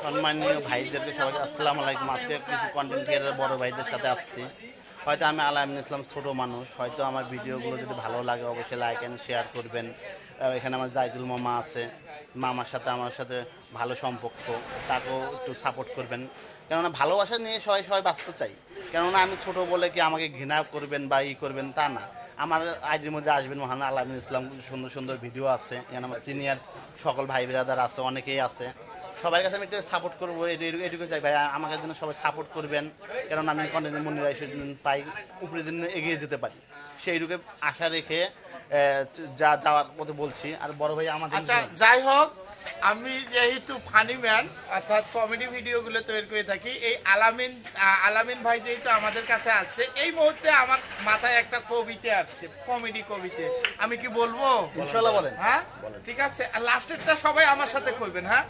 সম্মানীয় ভাইদেরকে সবাইকে আসসালামু আলাইকুম। আজকে কিছু কন্টেন্ট ক্রিয়েটর বড় ভাইদের সাথে আসছি। হয়তো আমি আলামিন ইসলাম ছোট মানুষ, হয়তো আমার ভিডিওগুলো যদি ভালো লাগে অবশ্যই লাইক অ্যান্ড শেয়ার করবেন। এখানে আমার জাইদুল মামা আছে, মামার সাথে আমার সাথে ভালো সম্পর্ক, তাকেও একটু সাপোর্ট করবেন। কেননা ভালোবাসা নিয়ে সবাই সবাই বাঁচতে চাই। কেননা আমি ছোট বলে কি আমাকে ঘৃণা করবেন বা করবেন তা না। আমার আইডির মধ্যে আসবেন মহান আলামিন ইসলাম, সুন্দর সুন্দর ভিডিও আছে। এখানে আমার সিনিয়র সকল ভাই ব্রাদার আছে, অনেকেই আছে। সবার কাছে আমি একটু সাপোর্ট করবো, এটুকু চাই ভাই, আমাকে যেন সবাই সাপোর্ট করবেন। কারণ আমি কন্টেন্ট মনিটাইজেশন পাই, উপরে দিন এগিয়ে যেতে পারি, সেইটুকু আশা রেখে যাওয়ার মতো বলছি। আর বড় ভাই আমাদের আচ্ছা, যাই হোক, আমি যেহেতু ফানি ম্যান অর্থাৎ কমেডি ভিডিওগুলো তৈরি করে থাকি, এই আলামিন ভাই যেহেতু আমাদের কাছে আসছে, এই মুহূর্তে আমার মাথায় একটা কবিতা আসছে, কমেডি কবিতা। আমি কি বলবো? ইনশাআল্লাহ বলেন। হ্যাঁ, ঠিক আছে। আর লাস্টেরটা সবাই আমার সাথে করবেন। হ্যাঁ।